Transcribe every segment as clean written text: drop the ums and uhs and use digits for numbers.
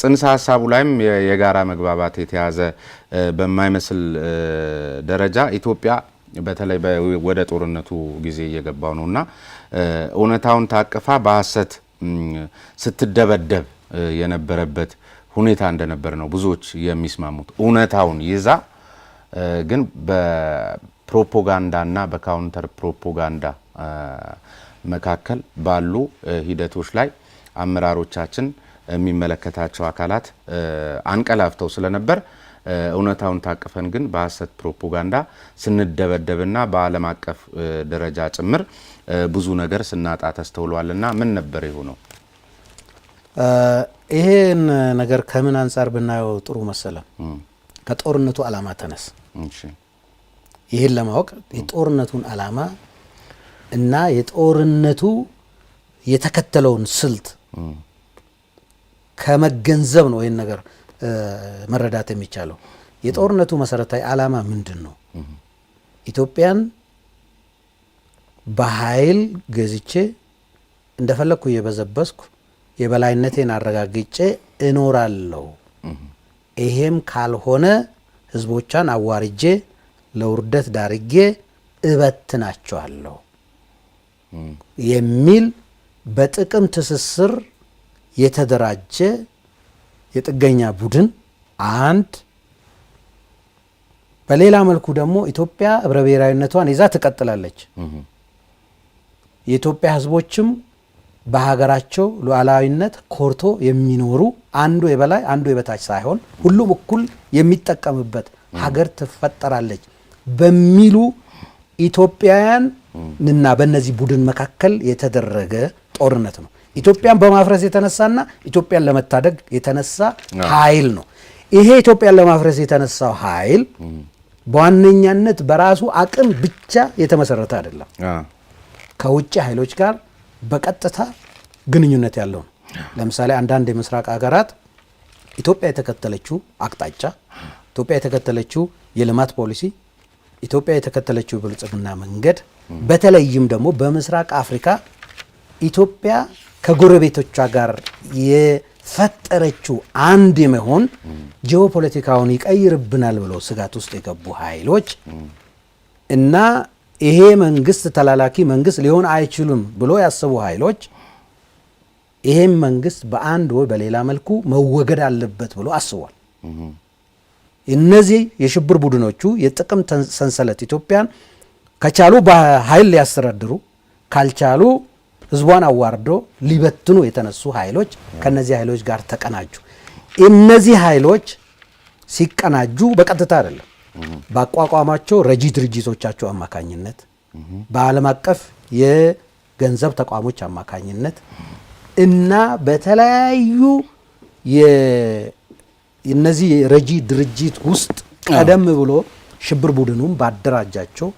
ጽንሰ ሐሳቡ ላይም የጋራ መግባባት የተያዘ በማይመስል ደረጃ ኢትዮጵያ በተለይ ወደ ጦርነቱ ጊዜ እየገባው ነውና እውነታውን ታቅፋ በሐሰት ስትደበደብ የነበረበት ሁኔታ እንደነበር ነው ብዙዎች የሚስማሙት። እውነታውን ይዛ ግን በፕሮፓጋንዳና በካውንተር ፕሮፓጋንዳ መካከል ባሉ ሂደቶች ላይ አመራሮቻችን የሚመለከታቸው አካላት አንቀላፍተው ስለነበር እውነታውን ታቅፈን ግን በሐሰት ፕሮፓጋንዳ ስንደበደብና በዓለም አቀፍ ደረጃ ጭምር ብዙ ነገር ስናጣ ተስተውሏልና ምን ነበር የሆነው? ይሄን ነገር ከምን አንፃር ብናየው ጥሩ መሰለ? ከጦርነቱ ዓላማ ተነስ። ይሄን ለማወቅ የጦርነቱን ዓላማ እና የጦርነቱ የተከተለውን ስልት ከመገንዘብ ነው ይሄን ነገር መረዳት የሚቻለው። የጦርነቱ መሰረታዊ ዓላማ ምንድነው? ኢትዮጵያን በኃይል ገዝቼ እንደፈለኩ የበዘበስኩ የበላይነቴን አረጋግጬ እኖራለሁ። ይሄም ካልሆነ ህዝቦቿን አዋርጄ ለውርደት ዳርጌ እበትናቸዋለሁ የሚል በጥቅም ትስስር የተደራጀ የጥገኛ ቡድን አንድ። በሌላ መልኩ ደግሞ ኢትዮጵያ ህብረ ብሔራዊነቷን ይዛ ትቀጥላለች። የኢትዮጵያ ህዝቦችም በሀገራቸው ሉዓላዊነት ኮርቶ የሚኖሩ አንዱ የበላይ አንዱ የበታች ሳይሆን ሁሉም እኩል የሚጠቀምበት ሀገር ትፈጠራለች በሚሉ ኢትዮጵያውያን እና በእነዚህ ቡድን መካከል የተደረገ ጦርነት ነው። ኢትዮጵያን በማፍረስ የተነሳና ኢትዮጵያን ለመታደግ የተነሳ ኃይል ነው። ይሄ ኢትዮጵያን ለማፍረስ የተነሳው ኃይል በዋነኛነት በራሱ አቅም ብቻ የተመሰረተ አይደለም። ከውጭ ኃይሎች ጋር በቀጥታ ግንኙነት ያለው ነው። ለምሳሌ አንዳንድ የምስራቅ ሀገራት ኢትዮጵያ የተከተለችው አቅጣጫ፣ ኢትዮጵያ የተከተለችው የልማት ፖሊሲ፣ ኢትዮጵያ የተከተለችው ብልጽግና መንገድ፣ በተለይም ደግሞ በምስራቅ አፍሪካ ኢትዮጵያ ከጎረቤቶቿ ጋር የፈጠረችው አንድ የመሆን ጂኦፖለቲካውን ይቀይርብናል ብለው ስጋት ውስጥ የገቡ ኃይሎች እና ይሄ መንግስት ተላላኪ መንግስት ሊሆን አይችሉም ብሎ ያሰቡ ኃይሎች ይሄም መንግስት በአንድ ወይ በሌላ መልኩ መወገድ አለበት ብሎ አስቧል። እነዚህ የሽብር ቡድኖቹ የጥቅም ሰንሰለት ኢትዮጵያን ከቻሉ በኃይል ሊያስተዳድሩ ካልቻሉ ህዝቧን አዋርዶ ሊበትኑ የተነሱ ኃይሎች ከነዚህ ኃይሎች ጋር ተቀናጁ። እነዚህ ኃይሎች ሲቀናጁ በቀጥታ አይደለም፣ ባቋቋማቸው ረጂ ድርጅቶቻቸው አማካኝነት፣ በዓለም አቀፍ የገንዘብ ተቋሞች አማካኝነት እና በተለያዩ የነዚህ ረጂ ድርጅት ውስጥ ቀደም ብሎ ሽብር ቡድኑም ባደራጃቸው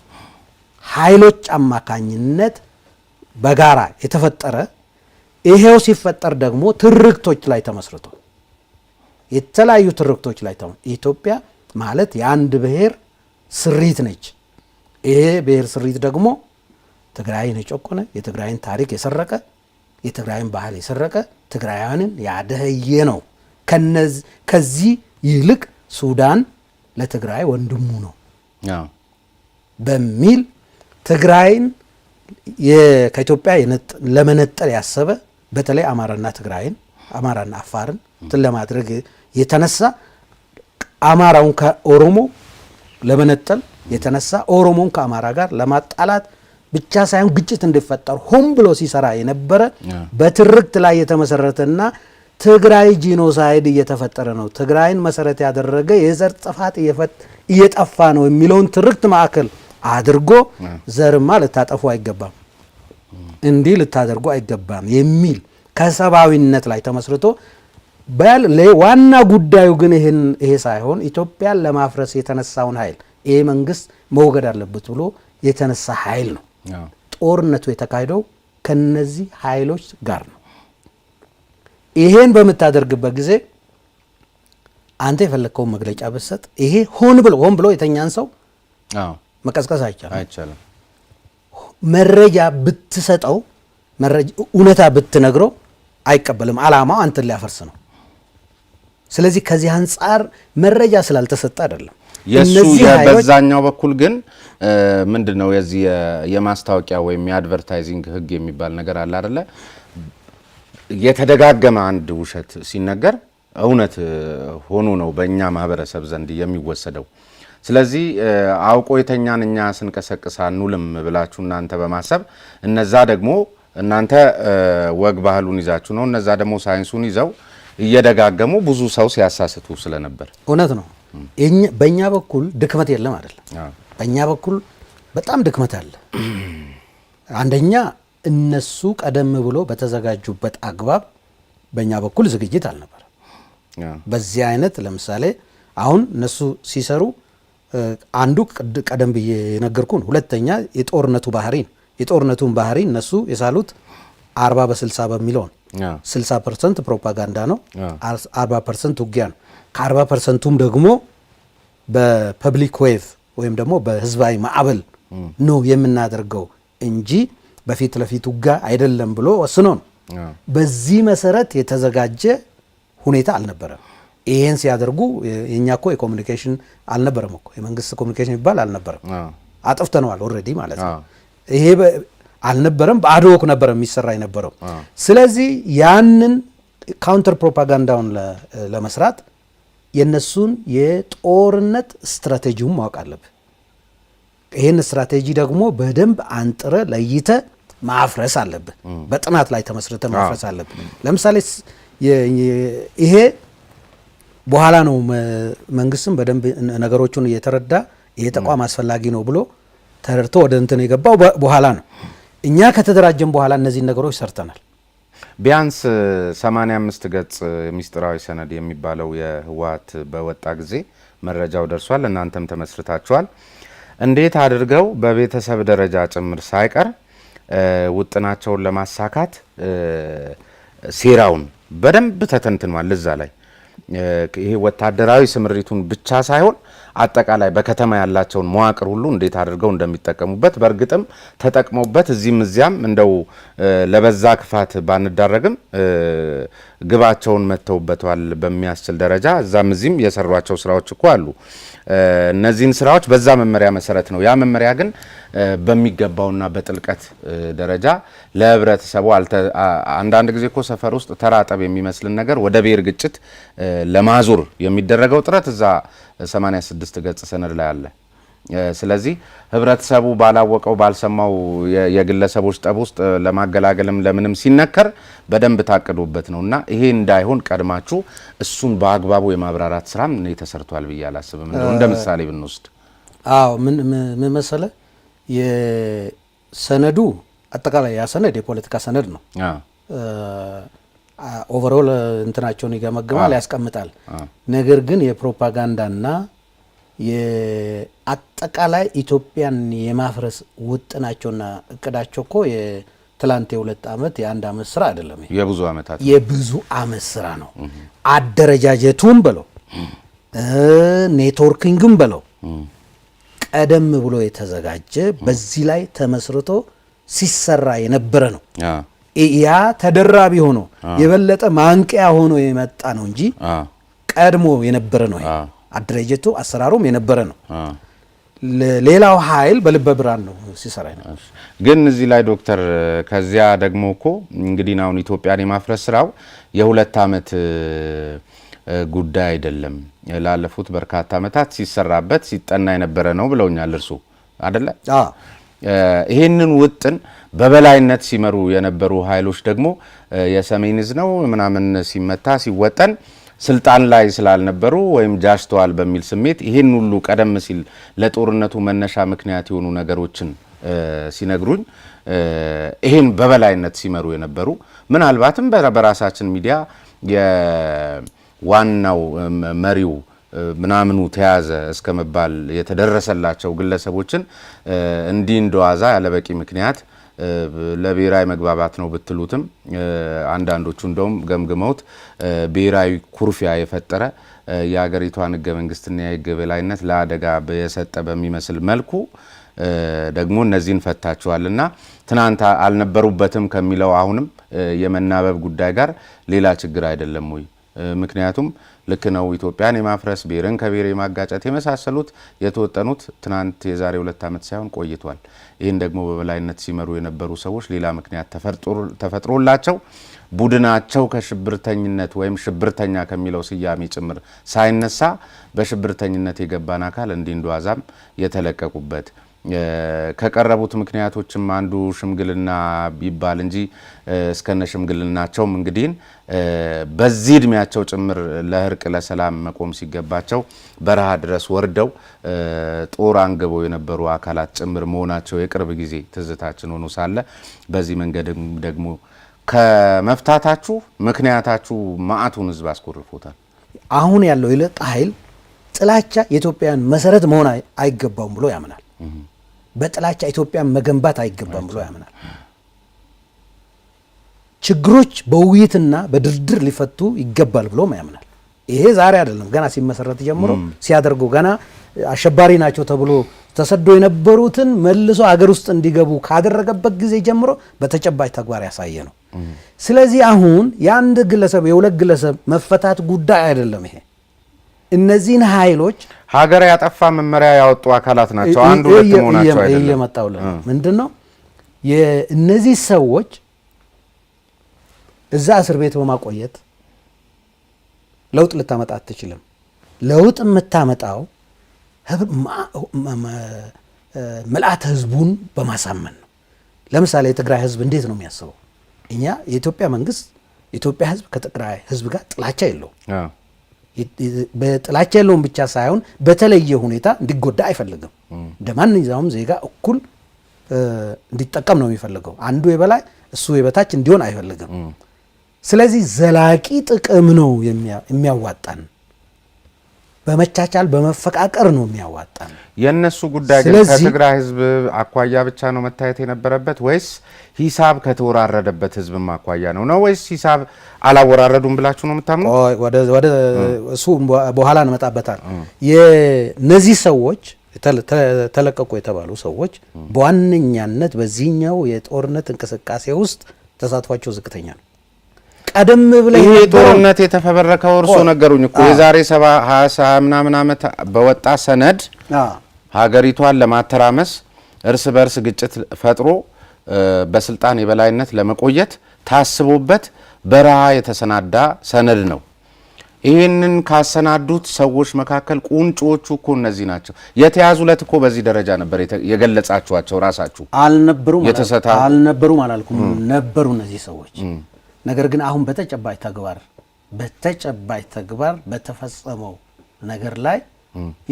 ኃይሎች አማካኝነት በጋራ የተፈጠረ ይሄው ሲፈጠር ደግሞ ትርክቶች ላይ ተመስርቶ የተለያዩ ትርክቶች ላይ ኢትዮጵያ ማለት የአንድ ብሔር ስሪት ነች። ይሄ ብሔር ስሪት ደግሞ ትግራይን የጨቆነ የትግራይን ታሪክ የሰረቀ የትግራይን ባህል የሰረቀ ትግራያንን ያደህየ ነው። ከዚህ ይልቅ ሱዳን ለትግራይ ወንድሙ ነው በሚል ትግራይን ከኢትዮጵያ ለመነጠል ያሰበ በተለይ አማራና ትግራይን አማራና አፋርን ለማድረግ የተነሳ አማራውን ከኦሮሞ ለመነጠል የተነሳ ኦሮሞን ከአማራ ጋር ለማጣላት ብቻ ሳይሆን ግጭት እንዲፈጠር ሆን ብሎ ሲሰራ የነበረ በትርክት ላይ የተመሰረተና ትግራይ ጂኖሳይድ እየተፈጠረ ነው፣ ትግራይን መሰረት ያደረገ የዘር ጥፋት እየጠፋ ነው የሚለውን ትርክት ማዕከል አድርጎ ዘርማ ልታጠፉ አይገባም፣ እንዲህ ልታደርጉ አይገባም የሚል ከሰባዊነት ላይ ተመስርቶ ዋና ጉዳዩ ግን ይሄ ሳይሆን ኢትዮጵያን ለማፍረስ የተነሳውን ኃይል ይሄ መንግስት መወገድ አለበት ብሎ የተነሳ ኃይል ነው። ጦርነቱ የተካሄደው ከነዚህ ኃይሎች ጋር ነው። ይሄን በምታደርግበት ጊዜ አንተ የፈለከውን መግለጫ ብትሰጥ ይሄ ሆን ብሎ የተኛን ሰው መቀስቀስ አይቻልም። መረጃ ብትሰጠው እውነታ ብትነግረው አይቀበልም። ዓላማው አንተን ሊያፈርስ ነው። ስለዚህ ከዚህ አንጻር መረጃ ስላልተሰጠ አይደለም። የሱ በዛኛው በኩል ግን ምንድነው የዚህ የማስታወቂያ ወይም የአድቨርታይዚንግ ህግ የሚባል ነገር አለ አይደለ? የተደጋገመ አንድ ውሸት ሲነገር እውነት ሆኖ ነው በእኛ ማህበረሰብ ዘንድ የሚወሰደው። ስለዚህ አውቆ የተኛን እኛ ስንቀሰቅስ አንውልም ብላችሁ እናንተ በማሰብ እነዛ ደግሞ እናንተ ወግ ባህሉን ይዛችሁ ነው፣ እነዛ ደግሞ ሳይንሱን ይዘው እየደጋገሙ ብዙ ሰው ሲያሳስቱ ስለነበር እውነት ነው። በእኛ በኩል ድክመት የለም አይደለም። በእኛ በኩል በጣም ድክመት አለ። አንደኛ እነሱ ቀደም ብሎ በተዘጋጁበት አግባብ በእኛ በኩል ዝግጅት አልነበረ። በዚህ አይነት ለምሳሌ አሁን እነሱ ሲሰሩ አንዱ ቀደም ብዬ የነገርኩን፣ ሁለተኛ የጦርነቱ ባህሪ እነሱ የሳሉት 40 በ60 በሚለው ነው። 60% ፕሮፓጋንዳ ነው፣ 40% ውጊያ ነው። ከ40%ቱም ደግሞ በፐብሊክ ዌቭ ወይም ደግሞ በህዝባዊ ማዕበል ነው የምናደርገው እንጂ በፊት ለፊት ውጋ አይደለም ብሎ ወስኖ ነው። በዚህ መሰረት የተዘጋጀ ሁኔታ አልነበረም። ይሄን ሲያደርጉ የኛ እኮ የኮሙኒኬሽን አልነበረም እኮ የመንግስት ኮሙኒኬሽን ይባል አልነበረም። አጥፍተነዋል ኦልሬዲ ማለት ነው። ይሄ አልነበረም፣ በአድሆክ ነበር የሚሰራ የነበረው። ስለዚህ ያንን ካውንተር ፕሮፓጋንዳውን ለመስራት የነሱን የጦርነት ስትራቴጂውን ማወቅ አለብህ። ይሄን ስትራቴጂ ደግሞ በደንብ አንጥረ ለይተ ማፍረስ አለብህ። በጥናት ላይ ተመስርተ ማፍረስ አለብህ። ለምሳሌ ይሄ በኋላ ነው መንግስትም በደንብ ነገሮቹን እየተረዳ ይሄ ተቋም አስፈላጊ ነው ብሎ ተረድቶ ወደ እንትን የገባው በኋላ ነው። እኛ ከተደራጀን በኋላ እነዚህን ነገሮች ሰርተናል። ቢያንስ 85 ገጽ ሚስጥራዊ ሰነድ የሚባለው የህወሓት በወጣ ጊዜ መረጃው ደርሷል። እናንተም ተመስርታችኋል። እንዴት አድርገው በቤተሰብ ደረጃ ጭምር ሳይቀር ውጥናቸውን ለማሳካት ሴራውን በደንብ ተተንትኗል። እዛ ላይ ይሄ ወታደራዊ ስምሪቱን ብቻ ሳይሆን አጠቃላይ በከተማ ያላቸውን መዋቅር ሁሉ እንዴት አድርገው እንደሚጠቀሙበት በእርግጥም ተጠቅመውበት እዚህም እዚያም እንደው ለበዛ ክፋት ባንዳረግም ግባቸውን መተውበታል በሚያስችል ደረጃ እዛም እዚህም የሰሯቸው ስራዎች እኮ አሉ። እነዚህን ስራዎች በዛ መመሪያ መሰረት ነው። ያ መመሪያ ግን በሚገባውና በጥልቀት ደረጃ ለህብረተሰቡ አንዳንድ ጊዜ እኮ ሰፈር ውስጥ ተራጠብ የሚመስልን ነገር ወደ ብሔር ግጭት ለማዞር የሚደረገው ጥረት እዛ 86 ገጽ ሰነድ ላይ አለ። ስለዚህ ህብረተሰቡ ባላወቀው ባልሰማው የግለሰቦች ጠብ ውስጥ ለማገላገልም ለምንም ሲነከር በደንብ ታቅዶበት ነውና ይሄ እንዳይሆን ቀድማችሁ እሱን በአግባቡ የማብራራት ስራም ተሰርቷል ብዬ አላስብም። እንደ ምሳሌ ብንወስድ ምን መሰለ የሰነዱ አጠቃላይ ያ ሰነድ የፖለቲካ ሰነድ ነው። ኦቨርኦል እንትናቸውን ይገመግማል፣ ያስቀምጣል። ነገር ግን የፕሮፓጋንዳና የአጠቃላይ ኢትዮጵያን የማፍረስ ውጥናቸውና እቅዳቸው እኮ የትላንት የ2 ዓመት የ1 ዓመት ስራ አይደለም። የብዙ ዓመት ስራ ነው። አደረጃጀቱም በለው ኔትወርኪንግም በለው ቀደም ብሎ የተዘጋጀ በዚህ ላይ ተመስርቶ ሲሰራ የነበረ ነው። ያ ተደራቢ ሆኖ የበለጠ ማንቂያ ሆኖ የመጣ ነው እንጂ ቀድሞ የነበረ ነው። አደረጃጀቱ አሰራሩም የነበረ ነው። ሌላው ኃይል በልበ ብርሃን ነው ሲሰራ ነው። ግን እዚህ ላይ ዶክተር ከዚያ ደግሞ እኮ እንግዲህ አሁን ኢትዮጵያን የማፍረስ ስራው የ2 ዓመት ጉዳይ አይደለም። ላለፉት በርካታ ዓመታት ሲሰራበት ሲጠና የነበረ ነው ብለውኛል እርሱ አይደለ? ይሄንን ውጥን በበላይነት ሲመሩ የነበሩ ኃይሎች ደግሞ የሰሜን ዕዝ ነው ምናምን ሲመታ ሲወጠን ስልጣን ላይ ስላልነበሩ ወይም ጃሽተዋል በሚል ስሜት ይሄን ሁሉ ቀደም ሲል ለጦርነቱ መነሻ ምክንያት የሆኑ ነገሮችን ሲነግሩኝ ይሄን በበላይነት ሲመሩ የነበሩ ምናልባትም በራሳችን ሚዲያ የዋናው መሪው ምናምኑ ተያዘ እስከመባል የተደረሰላቸው ግለሰቦችን እንዲህ እንደዋዛ ያለበቂ ምክንያት ለብሔራዊ መግባባት ነው ብትሉትም አንዳንዶቹ እንደውም ገምግመውት ብሔራዊ ኩርፊያ የፈጠረ የሀገሪቷን ህገ መንግስትና የህግ የበላይነት ለአደጋ የሰጠ በሚመስል መልኩ ደግሞ እነዚህን ፈታቸዋልና ትናንት አልነበሩበትም ከሚለው አሁንም የመናበብ ጉዳይ ጋር ሌላ ችግር አይደለም ወይ? ምክንያቱም ልክ ነው ኢትዮጵያን የማፍረስ ብሔርን ከብሔር የማጋጨት የመሳሰሉት የተወጠኑት ትናንት የዛሬ 2 ዓመት ሳይሆን ቆይቷል። ይህን ደግሞ በበላይነት ሲመሩ የነበሩ ሰዎች ሌላ ምክንያት ተፈጥሮላቸው ቡድናቸው ከሽብርተኝነት ወይም ሽብርተኛ ከሚለው ስያሜ ጭምር ሳይነሳ በሽብርተኝነት የገባን አካል እንዲንዷዛም የተለቀቁበት ከቀረቡት ምክንያቶችም አንዱ ሽምግልና ቢባል እንጂ እስከነ ሽምግልናቸውም እንግዲህ በዚህ እድሜያቸው ጭምር ለእርቅ ለሰላም መቆም ሲገባቸው በረሃ ድረስ ወርደው ጦር አንግበው የነበሩ አካላት ጭምር መሆናቸው የቅርብ ጊዜ ትዝታችን ሆኖ ሳለ በዚህ መንገድ ደግሞ ከመፍታታችሁ ምክንያታችሁ ማዕቱን ህዝብ አስቆርፎታል። አሁን ያለው የለጣ ኃይል ጥላቻ የኢትዮጵያን መሰረት መሆን አይገባውም ብሎ ያምናል። በጥላቻ ኢትዮጵያን መገንባት አይገባም ብሎ ያምናል። ችግሮች በውይይትና በድርድር ሊፈቱ ይገባል ብሎ ያምናል። ይሄ ዛሬ አይደለም፣ ገና ሲመሰረት ጀምሮ ሲያደርጉ ገና አሸባሪ ናቸው ተብሎ ተሰዶ የነበሩትን መልሶ አገር ውስጥ እንዲገቡ ካደረገበት ጊዜ ጀምሮ በተጨባጭ ተግባር ያሳየ ነው። ስለዚህ አሁን የአንድ ግለሰብ የሁለት ግለሰብ መፈታት ጉዳይ አይደለም። ይሄ እነዚህን ኃይሎች ሀገር ያጠፋ መመሪያ ያወጡ አካላት ናቸው። አንዱ ሁለት መሆናቸው አይደለም። እየመጣው ምንድነው የእነዚህ ሰዎች እዛ እስር ቤት በማቆየት ለውጥ ልታመጣ አትችልም። ለውጥ የምታመጣው መልአተ ህዝቡን በማሳመን ነው። ለምሳሌ የትግራይ ህዝብ እንዴት ነው የሚያስበው? እኛ የኢትዮጵያ መንግስት የኢትዮጵያ ህዝብ ከትግራይ ህዝብ ጋር ጥላቻ የለውም። በጥላቻ የለውም ብቻ ሳይሆን በተለየ ሁኔታ እንዲጎዳ አይፈልግም። እንደ ማንኛውም ዜጋ እኩል እንዲጠቀም ነው የሚፈልገው። አንዱ የበላይ እሱ የበታች እንዲሆን አይፈልግም። ስለዚህ ዘላቂ ጥቅም ነው የሚያዋጣን፣ በመቻቻል በመፈቃቀር ነው የሚያዋጣን። የነሱ ጉዳይ ግን ከትግራይ ህዝብ አኳያ ብቻ ነው መታየት የነበረበት ወይስ ሂሳብ ከተወራረደበት ህዝብ አኳያ ነው ወይስ ሂሳብ አላወራረዱም ብላችሁ ነው የምታምኑ? ወደ እሱ በኋላ እንመጣበታል። የነዚህ ሰዎች ተለቀቁ የተባሉ ሰዎች በዋነኛነት በዚህኛው የጦርነት እንቅስቃሴ ውስጥ ተሳትፏቸው ዝቅተኛ ነው። ቀደም ብለ ይሄ ጦርነት የተፈበረከው እርሶ ነገሩኝ እኮ የዛሬ 20 ምናምን ዓመት በወጣ ሰነድ ሀገሪቷን ለማተራመስ እርስ በርስ ግጭት ፈጥሮ በስልጣን የበላይነት ለመቆየት ታስቦበት በረሃ የተሰናዳ ሰነድ ነው። ይህንን ካሰናዱት ሰዎች መካከል ቁንጮቹ እኮ እነዚህ ናቸው። የተያዙለት እኮ በዚህ ደረጃ ነበር የገለጻችኋቸው ራሳችሁ። አልነበሩም አላልኩም፣ ነበሩ እነዚህ ሰዎች። ነገር ግን አሁን በተጨባጭ ተግባር በተፈጸመው ነገር ላይ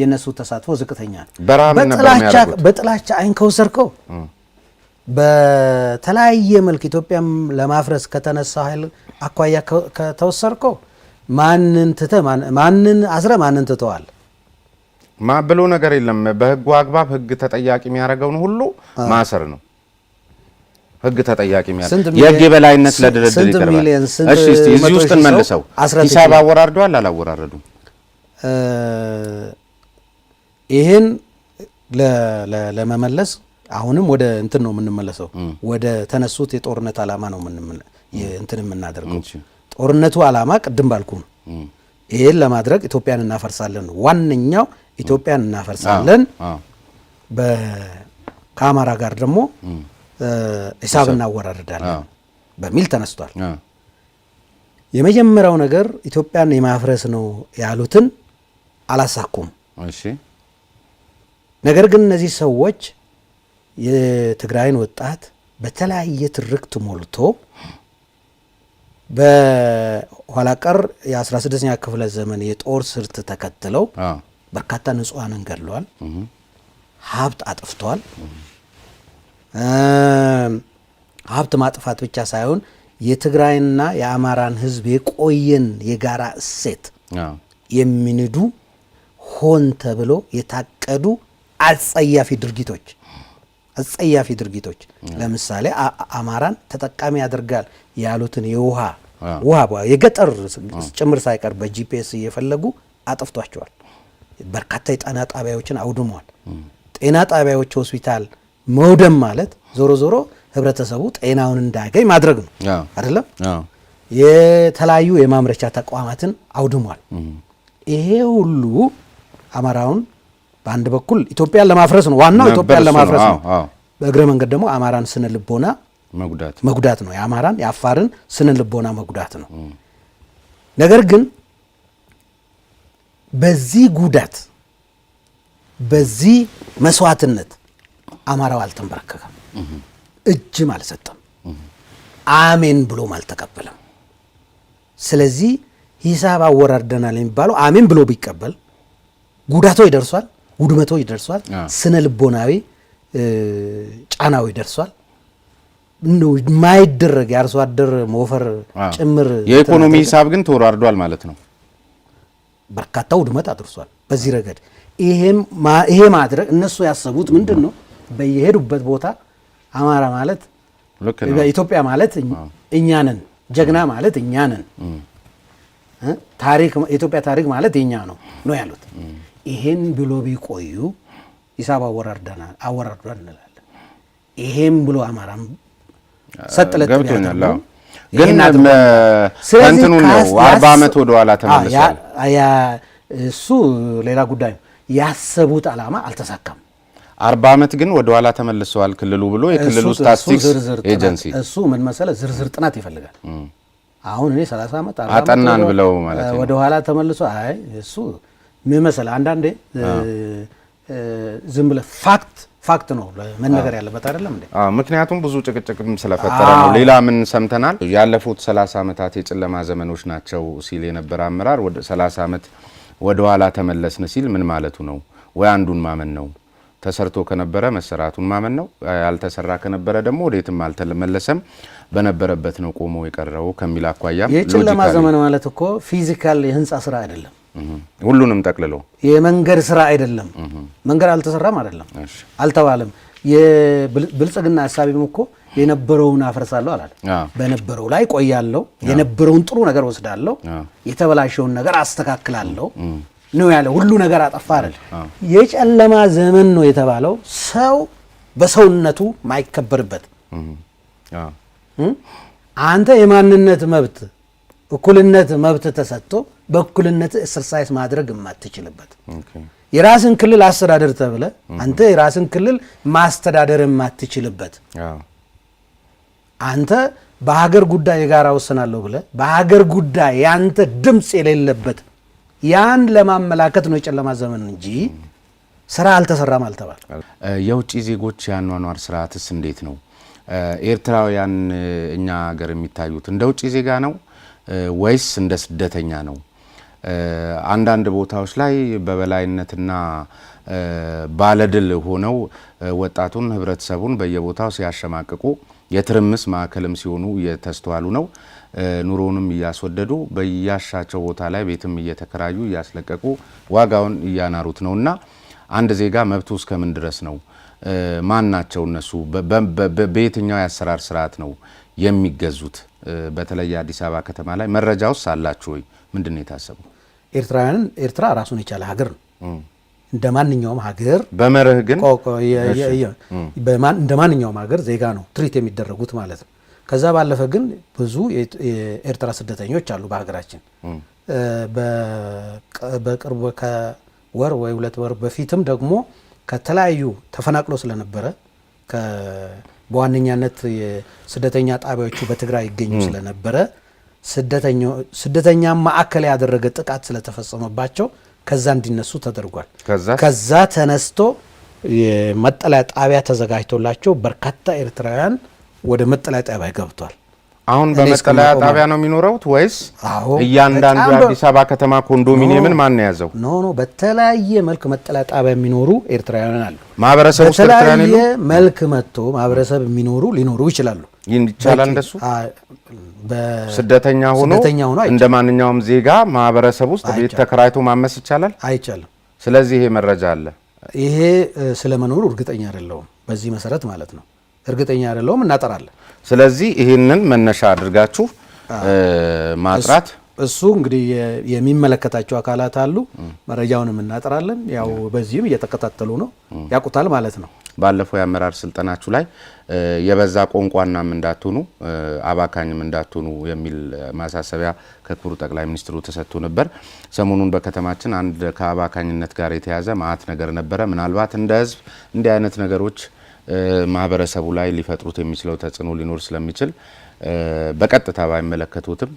የነሱ ተሳትፎ ዝቅተኛ ነው። በጥላቻ አይን ከወሰድከው በተለያየ መልክ ኢትዮጵያም ለማፍረስ ከተነሳ ኃይል አኳያ ከተወሰድከው ማንን አስረ ማንን ትተዋል ብሎ ነገር የለም። በህጉ አግባብ ህግ ተጠያቂ የሚያደርገውን ሁሉ ማሰር ነው። ህግ ተጠያቂ የሚያደርግ የህግ የበላይነት ለድርድር ይቀርባል። እሺ እስቲ እዚህ ውስጥ እንመልሰው። ሂሳብ አወራርደዋል አላወራረዱም? ይሄን ለመመለስ አሁንም ወደ እንትን ነው የምንመለሰው። ወደ ተነሱት የጦርነት ዓላማ ነው የምናደርገው። ጦርነቱ ዓላማ ቅድም ባልኩ ነው። ይሄን ለማድረግ ኢትዮጵያን እናፈርሳለን። ዋነኛው ኢትዮጵያን እናፈርሳለን፣ ከአማራ ጋር ደግሞ ሂሳብ እናወራርዳለን በሚል ተነስቷል። የመጀመሪያው ነገር ኢትዮጵያን የማፍረስ ነው ያሉትን አላሳኩም። ነገር ግን እነዚህ ሰዎች የትግራይን ወጣት በተለያየ ትርክት ሞልቶ በኋላ ቀር የ16ኛ ክፍለ ዘመን የጦር ስልት ተከትለው በርካታ ንጹሃንን ገድለዋል፣ ሀብት አጥፍተዋል። ሀብት ማጥፋት ብቻ ሳይሆን የትግራይና የአማራን ሕዝብ የቆየን የጋራ እሴት የሚንዱ ሆን ተብሎ የታቀዱ አጸያፊ ድርጊቶች ለምሳሌ አማራን ተጠቃሚ ያደርጋል ያሉትን የውሃ የገጠር ጭምር ሳይቀር በጂፒኤስ እየፈለጉ አጥፍቷቸዋል። በርካታ የጤና ጣቢያዎችን አውድመዋል። ጤና ጣቢያዎች፣ ሆስፒታል መውደም ማለት ዞሮ ዞሮ ህብረተሰቡ ጤናውን እንዳያገኝ ማድረግ ነው አይደለም? የተለያዩ የማምረቻ ተቋማትን አውድሟል። ይሄ ሁሉ አማራውን በአንድ በኩል ኢትዮጵያን ለማፍረስ ነው፣ ዋናው ኢትዮጵያን ለማፍረስ ነው። በእግረ መንገድ ደግሞ አማራን ስነ ልቦና መጉዳት ነው። የአማራን የአፋርን ስነ ልቦና መጉዳት ነው። ነገር ግን በዚህ ጉዳት በዚህ መስዋዕትነት አማራው አልተንበረከከም፣ እጅም አልሰጠም፣ አሜን ብሎም አልተቀበለም። ስለዚህ ሂሳብ አወራርደናል የሚባለው አሜን ብሎ ቢቀበል ጉዳቶ ይደርሷል፣ ውድመቶ ይደርሷል፣ ስነ ልቦናዊ ጫናው ይደርሷል። ማይደረግ የአርሶ አደር ሞፈር ጭምር የኢኮኖሚ ሂሳብ ግን ተወራርዷል ማለት ነው። በርካታ ውድመት አድርሷል በዚህ ረገድ። ይሄ ማድረግ እነሱ ያሰቡት ምንድን ነው? በየሄዱበት ቦታ አማራ ማለት ኢትዮጵያ ማለት እኛ ነን፣ ጀግና ማለት እኛ ነን፣ የኢትዮጵያ ታሪክ ማለት የኛ ነው ያሉት። ይሄን ብሎ ቢቆዩ ሂሳብ አወራርደናል እንላለን። ይሄም ብሎ አማራም ሰጥለት ገብቶኛል። ግን እንትኑ ነው 40 ዓመት ወደ ኋላ ተመልሷል። እሱ ሌላ ጉዳይ ነው። ያሰቡት ዓላማ አልተሳካም። 40 ዓመት ግን ወደ ኋላ ተመልሰዋል ክልሉ ብሎ የክልሉ ስታቲስቲክስ ኤጀንሲ እሱ ምን መሰለህ ዝርዝር ጥናት ይፈልጋል። አሁን እኔ 30 ዓመት አጠናን ብለው ማለት ነው ወደ ኋላ ተመልሶ አይ እሱ ምን መሰለህ አንዳንዴ ዝም ብለህ ፋክት ነው መነገር ያለበት አይደለም እንዴ? ምክንያቱም ብዙ ጭቅጭቅም ስለፈጠረ ነው። ሌላ ምን ሰምተናል? ያለፉት 30 ዓመታት የጨለማ ዘመኖች ናቸው ሲል የነበረ አመራር ወደ 30 ዓመት ወደ ኋላ ተመለስን ሲል ምን ማለቱ ነው? ወይ አንዱን ማመን ነው፣ ተሰርቶ ከነበረ መሰራቱን ማመን ነው፣ ያልተሰራ ከነበረ ደግሞ ወዴትም አልተመለሰም በነበረበት ነው ቆሞ የቀረው ከሚል አኳያ የጨለማ ዘመን ማለት እኮ ፊዚካል የህንጻ ስራ አይደለም፣ ሁሉንም ጠቅልሎ የመንገድ ስራ አይደለም። መንገድ አልተሰራም አይደለም አልተባለም። የብልጽግና ሐሳቢም እኮ የነበረውን አፈርሳለሁ አላለ። በነበረው ላይ ቆያለሁ፣ የነበረውን ጥሩ ነገር ወስዳለሁ፣ የተበላሸውን ነገር አስተካክላለሁ ነው ያለ። ሁሉ ነገር አጠፋ አይደል? የጨለማ ዘመን ነው የተባለው ሰው በሰውነቱ ማይከበርበት አንተ የማንነት መብት እኩልነት መብት ተሰጥቶ በእኩልነት ኤክሰርሳይዝ ማድረግ የማትችልበት የራስን ክልል አስተዳደር ተብለ አንተ የራስን ክልል ማስተዳደር የማትችልበት አንተ በሀገር ጉዳይ የጋራ ወሰናለሁ ብለ በሀገር ጉዳይ ያንተ ድምጽ የሌለበት ያን ለማመላከት ነው የጨለማ ዘመን እንጂ ስራ አልተሰራም አልተባለ። የውጭ ዜጎች ያኗኗር ስርዓትስ እንዴት ነው? ኤርትራውያን እኛ ሀገር የሚታዩት እንደ ውጭ ዜጋ ነው ወይስ እንደ ስደተኛ ነው? አንዳንድ ቦታዎች ላይ በበላይነትና ባለድል ሆነው ወጣቱን ህብረተሰቡን በየቦታው ሲያሸማቅቁ የትርምስ ማዕከልም ሲሆኑ እየተስተዋሉ ነው። ኑሮውንም እያስወደዱ በያሻቸው ቦታ ላይ ቤትም እየተከራዩ እያስለቀቁ ዋጋውን እያናሩት ነውና አንድ ዜጋ መብቱ እስከምን ድረስ ነው? ማን ናቸው እነሱ? በየትኛው የአሰራር ስርዓት ነው የሚገዙት? በተለይ አዲስ አበባ ከተማ ላይ መረጃውስ አላችሁ ወይ? ምንድን ነው የታሰበው? ኤርትራ ራሱን የቻለ ሀገር ነው። እንደ ማንኛውም ሀገር በመርህ ግን እንደ ማንኛውም ሀገር ዜጋ ነው ትሪት የሚደረጉት ማለት ነው። ከዛ ባለፈ ግን ብዙ የኤርትራ ስደተኞች አሉ በሀገራችን። በቅርብ ከወር ወይ 2 ወር በፊትም ደግሞ ከተለያዩ ተፈናቅሎ ስለነበረ በዋነኛነት የስደተኛ ጣቢያዎቹ በትግራይ ይገኙ ስለነበረ ስደተኛ ማዕከል ያደረገ ጥቃት ስለተፈጸመባቸው ከዛ እንዲነሱ ተደርጓል። ከዛ ተነስቶ የመጠለያ ጣቢያ ተዘጋጅቶላቸው በርካታ ኤርትራውያን ወደ መጠለያ ጣቢያ ገብቷል። አሁን በመጠለያ ጣቢያ ነው የሚኖረውት ወይስ እያንዳንዱ የአዲስ አበባ ከተማ ኮንዶሚኒየምን ማን ነው ያዘው? ኖ በተለያየ መልክ መጠለያ ጣቢያ የሚኖሩ ኤርትራውያን አሉ። ማህበረሰቡ በተለያየ መልክ መጥቶ ማህበረሰብ የሚኖሩ ሊኖሩ ይችላሉ። ይቻላል እንደሱ ስደተኛ ሆኖ እንደ ማንኛውም ዜጋ ማህበረሰብ ውስጥ ቤት ተከራይቶ ማመስ ይቻላል? አይቻልም። ስለዚህ ይሄ መረጃ አለ። ይሄ ስለመኖሩ እርግጠኛ አይደለሁም። በዚህ መሰረት ማለት ነው እርግጠኛ አይደለሁም። እናጠራለን። ስለዚህ ይህንን መነሻ አድርጋችሁ ማጥራት እሱ እንግዲህ የሚመለከታቸው አካላት አሉ። መረጃውንም እናጠራለን። ያው በዚህም እየተከታተሉ ነው፣ ያውቁታል ማለት ነው። ባለፈው የአመራር ስልጠናችሁ ላይ የበዛ ቋንቋናም እንዳትሆኑ አባካኝም እንዳትሆኑ የሚል ማሳሰቢያ ከክቡር ጠቅላይ ሚኒስትሩ ተሰጥቶ ነበር። ሰሞኑን በከተማችን አንድ ከአባካኝነት ጋር የተያዘ ማአት ነገር ነበረ። ምናልባት እንደ ህዝብ እንዲህ አይነት ነገሮች ማህበረሰቡ ላይ ሊፈጥሩት የሚችለው ተጽዕኖ ሊኖር ስለሚችል በቀጥታ ባይመለከቱትም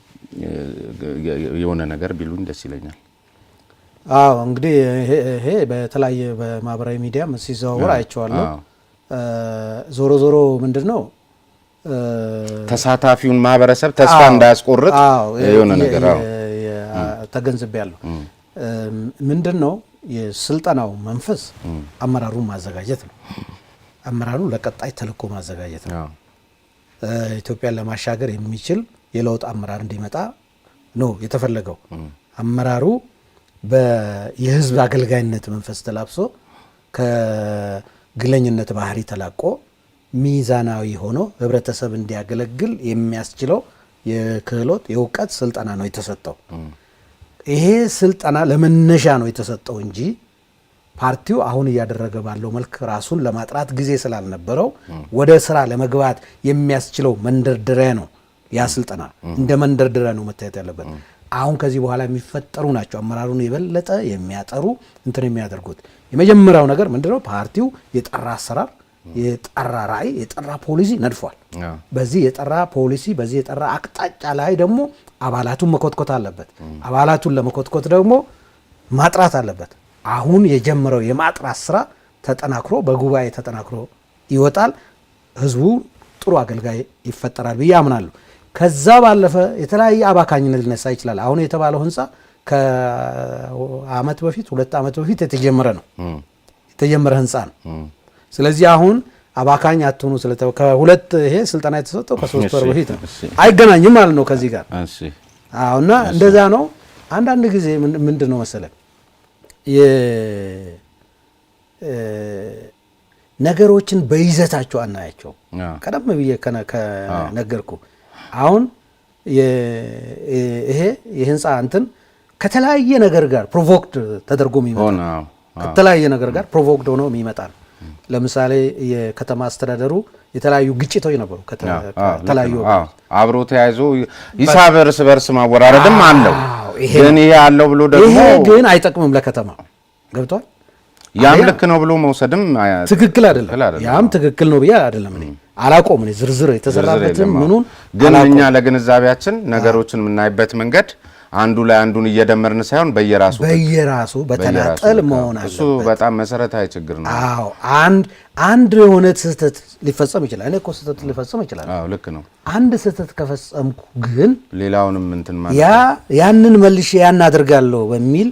የሆነ ነገር ቢሉኝ ደስ ይለኛል። አዎ እንግዲህ ይሄ በተለያየ በማህበራዊ ሚዲያ ሲዘዋወር አይቼዋለሁ። ዞሮ ዞሮ ምንድነው ተሳታፊውን ማህበረሰብ ተስፋ እንዳያስቆርጥ የሆነ ነገር ተገንዝቤያለሁ። ምንድነው የስልጠናው መንፈስ አመራሩን ማዘጋጀት ነው። አመራሩ ለቀጣይ ተልእኮ ማዘጋጀት ነው። ኢትዮጵያን ለማሻገር የሚችል የለውጥ አመራር እንዲመጣ ነው የተፈለገው። አመራሩ የህዝብ አገልጋይነት መንፈስ ተላብሶ ከግለኝነት ባህሪ ተላቆ ሚዛናዊ ሆኖ ህብረተሰብ እንዲያገለግል የሚያስችለው የክህሎት የእውቀት ስልጠና ነው የተሰጠው። ይሄ ስልጠና ለመነሻ ነው የተሰጠው እንጂ ፓርቲው አሁን እያደረገ ባለው መልክ ራሱን ለማጥራት ጊዜ ስላልነበረው ወደ ስራ ለመግባት የሚያስችለው መንደርደሪያ ነው። ያ ስልጠና እንደ መንደርደሪያ ነው መታየት ያለበት። አሁን ከዚህ በኋላ የሚፈጠሩ ናቸው አመራሩን የበለጠ የሚያጠሩ እንትን የሚያደርጉት። የመጀመሪያው ነገር ምንድነው? ፓርቲው የጠራ አሰራር፣ የጠራ ራዕይ፣ የጠራ ፖሊሲ ነድፏል። በዚህ የጠራ ፖሊሲ በዚህ የጠራ አቅጣጫ ላይ ደግሞ አባላቱን መኮትኮት አለበት። አባላቱን ለመኮትኮት ደግሞ ማጥራት አለበት። አሁን የጀመረው የማጥራት ስራ ተጠናክሮ በጉባኤ ተጠናክሮ ይወጣል። ህዝቡ ጥሩ አገልጋይ ይፈጠራል ብዬ አምናለሁ። ከዛ ባለፈ የተለያየ አባካኝነት ሊነሳ ይችላል። አሁን የተባለው ህንፃ ከአመት በፊት 2 ዓመት በፊት የተጀመረ ህንፃ ነው። ስለዚህ አሁን አባካኝ አትሆኑ ከሁለት ይሄ ስልጠና የተሰጠው ከ3 ወር በፊት ነው። አይገናኝም ማለት ነው ከዚህ ጋር። እና እንደዛ ነው። አንዳንድ ጊዜ ምንድን ነው መሰለህ ነገሮችን በይዘታቸው አናያቸው። ቀደም ብዬ ከነገርኩ አሁን ይሄ የህንፃ እንትን ከተለያየ ነገር ጋር ፕሮቮክድ ተደርጎ የሚመጣ ከተለያየ ነገር ጋር ፕሮቮክድ ሆኖ የሚመጣ ነው። ለምሳሌ የከተማ አስተዳደሩ የተለያዩ ግጭቶች ነበሩ። ከተለያዩ አብሮ ተያይዞ ሂሳብ እርስ በርስ ማወራረድም አለው። ግን ይሄ አለው ብሎ ደግሞ ይሄ ግን አይጠቅምም ለከተማ ገብቷል። ያም ልክ ነው ብሎ መውሰድም ትክክል አይደለም። ያም ትክክል ነው ብዬ አይደለም እኔ አላቆም እኔ ዝርዝር የተሰራበትን ምኑን ግን እኛ ለግንዛቤያችን ነገሮችን የምናይበት መንገድ አንዱ ላይ አንዱን እየደመርን ሳይሆን በየራሱ በተናጠል መሆን አለበት። እሱ በጣም መሰረታዊ ችግር ነው። አዎ አንድ የሆነ ስህተት ሊፈጸም ይችላል። እኔ እኮ ስህተት ሊፈጸም ይችላል። አዎ ልክ ነው። አንድ ስህተት ከፈጸምኩ ግን ሌላውንም እንትን ማለት ያንን መልሼ ያን አደርጋለሁ በሚል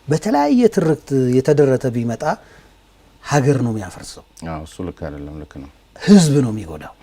በተለያየ ትርክት የተደረተ ቢመጣ ሀገር ነው የሚያፈርሰው። አዎ እሱ ልክ አይደለም። ልክ ነው። ህዝብ ነው የሚጎዳው።